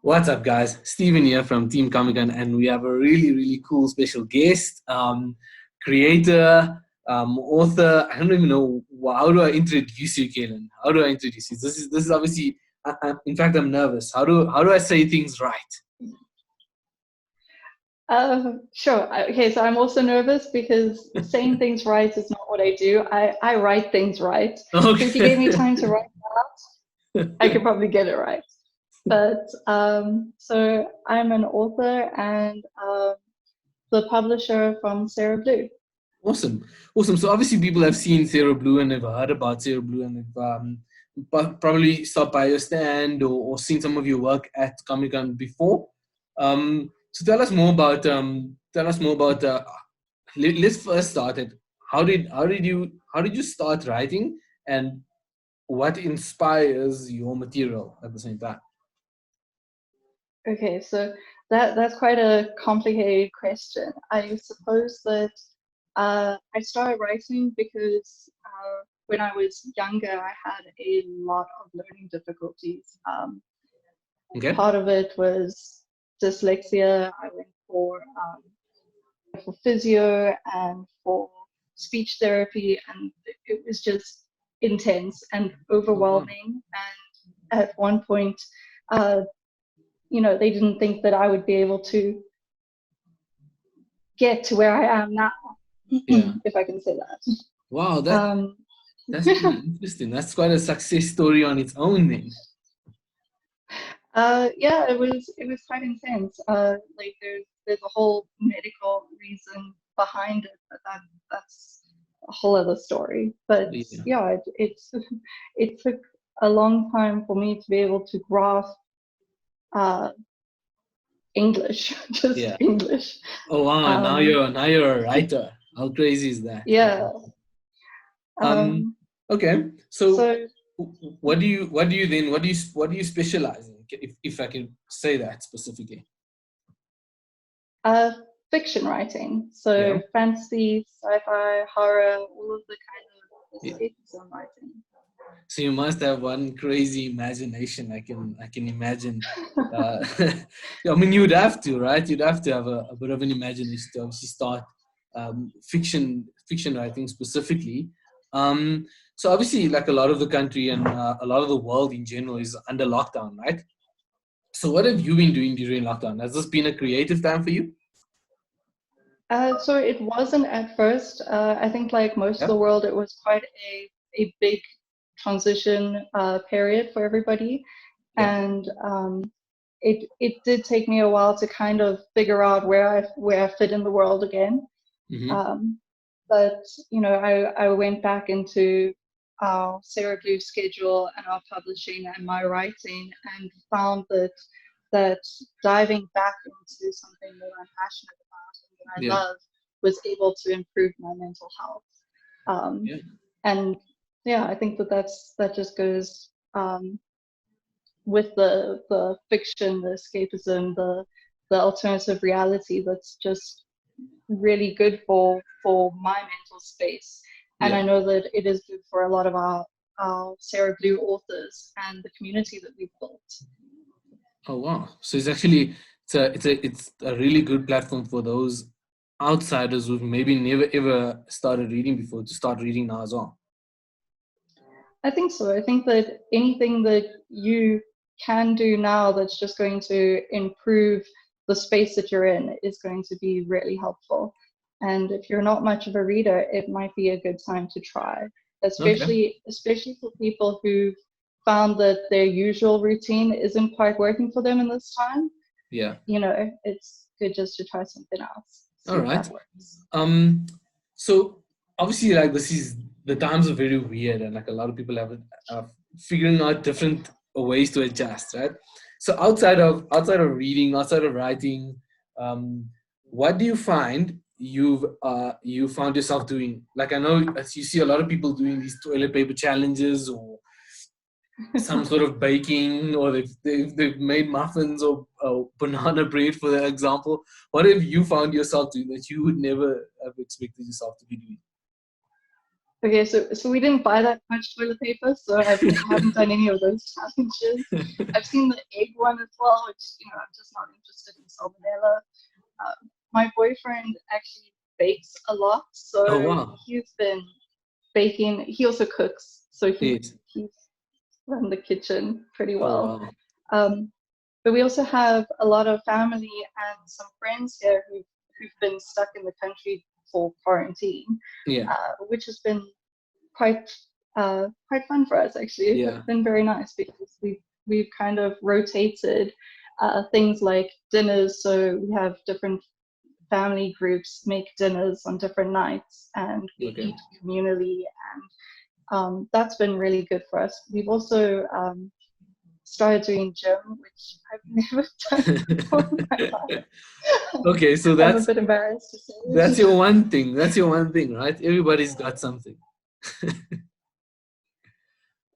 What's up, guys? Steven here from Team Comic-Con, and we have a really cool special guest, creator, author. I don't even know how do I introduce you, Kelan. How do I introduce you? This is obviously. In fact, I'm nervous. How do I say things right? Sure. Okay, so I'm also nervous because saying things right is not what I do. I write things right. So if you gave me time to write that, I could probably get it right. But so I'm an author and the publisher from Sera Blue. Awesome. So obviously people have seen Sera Blue and they've heard about Sera Blue and they've probably stopped by your stand or seen some of your work at Comic-Con before. So tell us more about. Let's first start it. How did you start writing, and what inspires your material at the same time? Okay, so that's quite a complicated question. I suppose that I started writing because when I was younger, I had a lot of learning difficulties. Okay. Part of it was dyslexia. I went for physio and for speech therapy, and it was just intense and overwhelming. And at one point, they didn't think that I would be able to get to where I am now, Yeah. if I can say that. Wow, that's pretty interesting. That's quite a success story on its own, then. Yeah, it was quite intense. Like there's a whole medical reason behind it, but that's a whole other story. But yeah, it took a long time for me to be able to grasp English, just English. Oh wow! Now you're a writer. How crazy is that? Yeah. Okay. So what do you specialize in? If I can say that specifically. Fiction writing. So fantasy, sci-fi, horror, all of the kind of escapism writing. So you must have one crazy imagination. I can imagine. I mean, you'd have to, right? You'd have to have a bit of an imagination to obviously start fiction writing specifically. So obviously, like a lot of the country and a lot of the world in general is under lockdown, right? So what have you been doing during lockdown? Has this been a creative time for you? So it wasn't at first. I think like most of the world, it was quite a big transition period for everybody. And it did take me a while to kind of figure out where I fit in the world again. But I went back into our Sera Blue schedule and our publishing and my writing, and found that diving back into something that I'm passionate about and that I love was able to improve my mental health. And yeah, I think that just goes with the fiction, the escapism, the alternative reality that's just really good for my mental space. And I know that it is good for a lot of our Sera Blue authors and the community that we've built. Oh wow! So it's actually it's a really good platform for those outsiders who've maybe never ever started reading before to start reading now as well. I think so. I think that anything that you can do now that's just going to improve the space that you're in is going to be really helpful. And if you're not much of a reader, it might be a good time to try, especially for people who found that their usual routine isn't quite working for them in this time. Yeah. It's good just to try something else. All right. So obviously, like the times are very weird, and like a lot of people have figuring out different ways to adjust, right? So outside of reading, outside of writing, what do you find you found yourself doing? Like I know you see a lot of people doing these toilet paper challenges or some sort of baking, or they've made muffins or banana bread, for example. What have you found yourself doing that you would never have expected yourself to be doing? Okay, so we didn't buy that much toilet paper, so I haven't done any of those challenges. I've seen the egg one as well, which I'm just not interested in salmonella. My boyfriend actually bakes a lot, Oh so wow. he's been baking. He also cooks, so Yes. he's run the kitchen pretty Oh well. wow. But we also have a lot of family and some friends here who've been stuck in the country for quarantine, Yeah. which has been quite fun for us actually. Yeah. It's been very nice because we've kind of rotated things like dinners. So we have different family groups make dinners on different nights, and we Okay. eat communally, and that's been really good for us. We've also started doing gym, which I've never done before in my life. Okay, so I'm a bit embarrassed to that's say. your one thing. That's your one thing, right? Everybody's got something.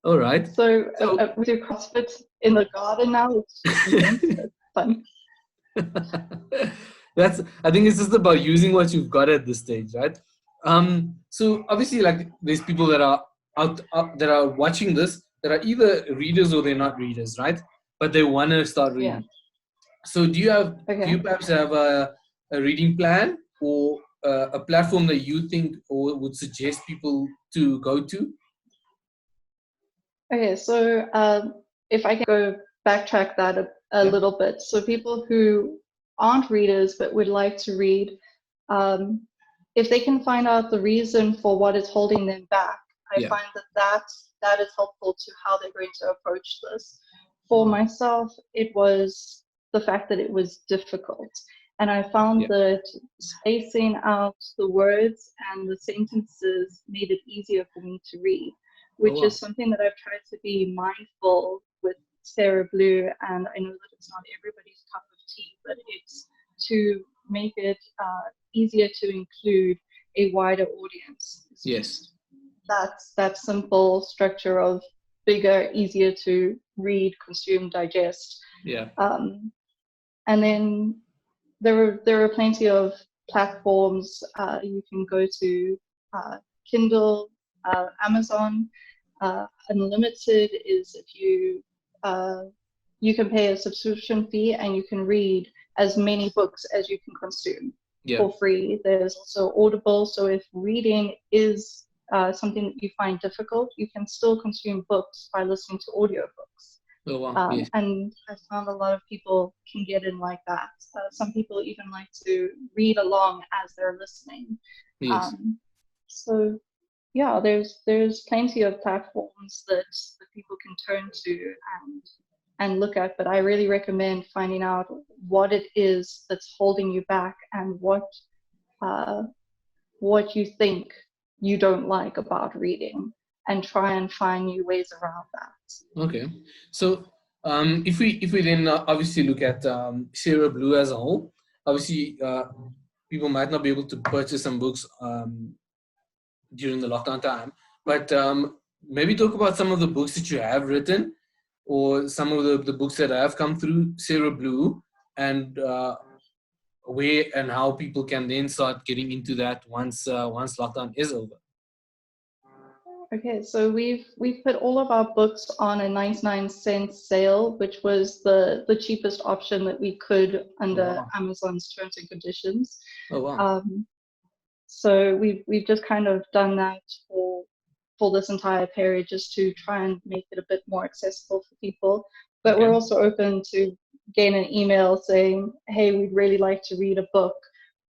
All right. So So we do CrossFit in the garden now. It's just intense, but fun. that's, I think it's just about using what you've got at this stage, right? So obviously, like, there's people that are out that are watching this that are either readers or they're not readers, right? But they want to start Yeah. reading. So do you Okay. perhaps have a reading plan or a platform that you think or would suggest people to go to? Okay. So if I can go backtrack that a Yeah. little bit. So people who aren't readers but would like to read, um, if they can find out the reason for what is holding them back, I Yeah. find that is helpful to how they're going to approach this. For myself, it was the fact that it was difficult. And I found Yeah. that spacing out the words and the sentences made it easier for me to read, Oh which wow. is something that I've tried to be mindful with Sera Blue. And I know that it's not everybody's cup of tea, but it's to make it easier to include a wider audience. It's Yes. just that simple structure of bigger, easier to read, consume, digest. Yeah. And then there are plenty of platforms. You can go to Kindle, Amazon. Unlimited is if you can pay a subscription fee and you can read as many books as you can consume Yeah. for free. There's also Audible. So if reading is something that you find difficult, you can still consume books by listening to audiobooks. Oh wow. Yes. And I found a lot of people can get in like that. Some people even like to read along as they're listening. Yes. So yeah, there's plenty of platforms that people can turn to and look at, but I really recommend finding out what it is that's holding you back and what you think you don't like about reading, and try and find new ways around that. Okay. So if we then obviously look at Sera Blue as a whole, obviously people might not be able to purchase some books during the lockdown time, but maybe talk about some of the books that you have written or some of the books that have come through Sera Blue, and where and how people can then start getting into that once lockdown is over. Okay, so we've put all of our books on a 99-cent sale, which was the cheapest option that we could Oh under wow. Amazon's terms and conditions. Oh wow. So we've just kind of done that for this entire period, just to try and make it a bit more accessible for people. But Okay. we're also open to getting an email saying, hey, we'd really like to read a book,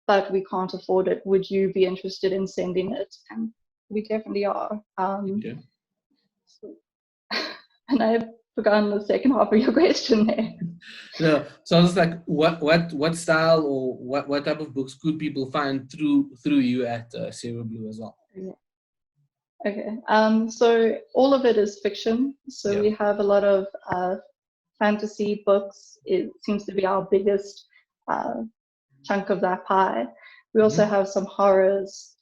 but we can't afford it. Would you be interested in sending it? And we definitely are. Okay. So, and I've forgotten the second half of your question there. No, so I was like, what style or what type of books could people find through you at Sera Blue as well? Okay. So all of it is fiction. So Yeah. we have a lot of fantasy books. It seems to be our biggest chunk of that pie. We also Mm-hmm. have some horrors,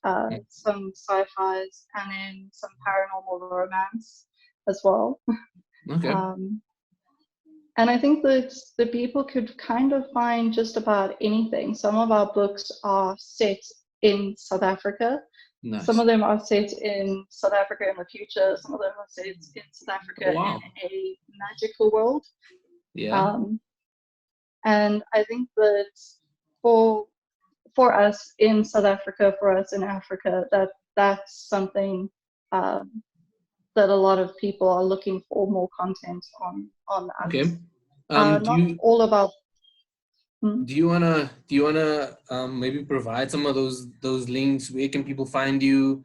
some sci-fis, and then some paranormal romance as well. Okay. And I think that the people could kind of find just about anything. Some of our books are set in South Africa. Some Nice. of them are set in South Africa in the future. Some of them are set in South Oh, Africa wow. in a magical world. Yeah. Um, and I think that for us in South Africa, for us in Africa, that's something that a lot of people are looking for more content on Okay. us. Do Not you all about. Hmm? do you wanna maybe provide some of those links? Where can people find you?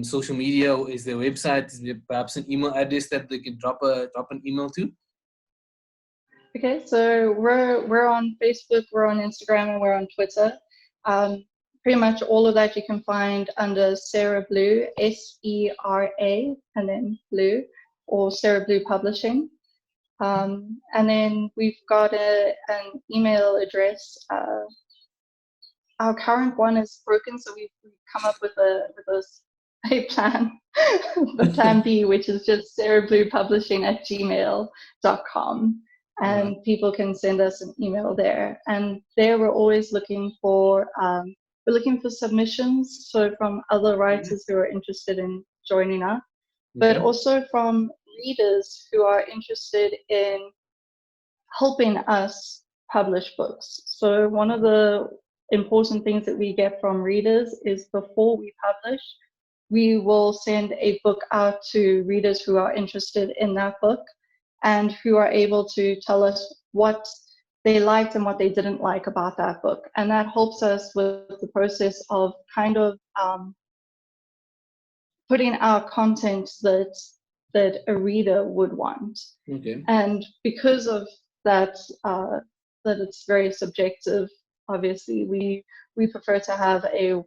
Social media? Is there a website? Is there perhaps an email address that they can drop an email to? Okay, so we're on Facebook, we're on Instagram, and we're on Twitter. Pretty much all of that you can find under Sera Blue, SERA, and then Blue, or Sera Blue Publishing. And then we've got an email address. Our current one is broken, so we've come up with a plan, the plan B, which is just serabluepublishing@gmail.com. All right. And people can send us an email there. And there we're always looking for submissions, so from other writers who are interested in joining us, but Okay. also from readers who are interested in helping us publish books. So one of the important things that we get from readers is before we publish, we will send a book out to readers who are interested in that book and who are able to tell us what they liked and what they didn't like about that book. And that helps us with the process of kind of putting out content that a reader would want. Okay. And because of that, that it's very subjective, obviously, we prefer to have a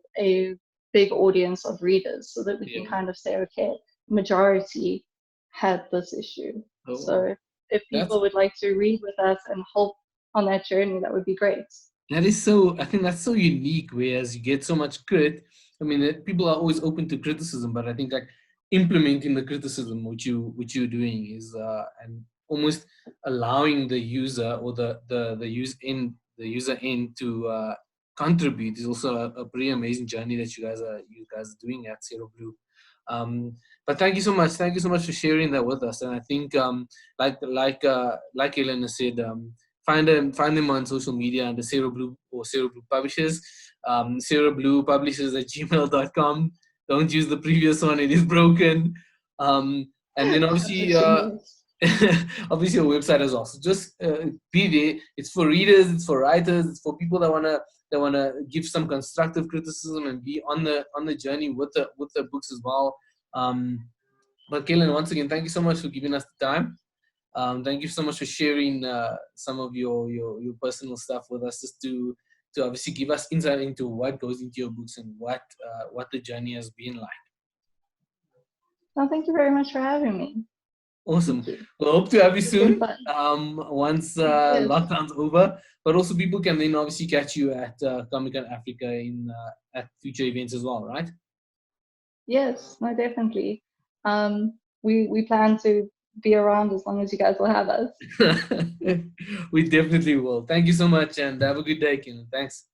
big audience of readers so that we can Yeah. kind of say, okay, majority had this issue. Oh, So wow. if That's people would like to read with us and help on that journey, that would be great. That is so, I think that's so unique, whereas you get so much crit. I mean, people are always open to criticism, but I think like implementing the criticism, which you're doing is, and almost allowing the user or the user end to contribute is also a pretty amazing journey that you guys are doing at Sera Blue. But thank you so much. Thank you so much for sharing that with us. And I think, like Elena said, find them on social media under Sera Blue or Sera Blue Publishers. Sera Blue Publishers at gmail.com. Don't use the previous one; it is broken. And then obviously, Publishing, yes. obviously, your website as well. So just be there. It's for readers. It's for writers. It's for people that wanna give some constructive criticism and be on the journey with the books as well. But Kelan, once again, thank you so much for giving us the time. Thank you so much for sharing some of your personal stuff with us, just to obviously give us insight into what goes into your books and what the journey has been like. Well, thank you very much for having me. Awesome. Thank you. Well, hope to have you It's been soon. fun. Once Yes. lockdown's over, but also people can then obviously catch you at Comic Con Africa at future events as well, right? Yes, no, definitely. We plan to be around as long as you guys will have us. We definitely will. Thank you so much, and have a good day, Kenan. Thanks.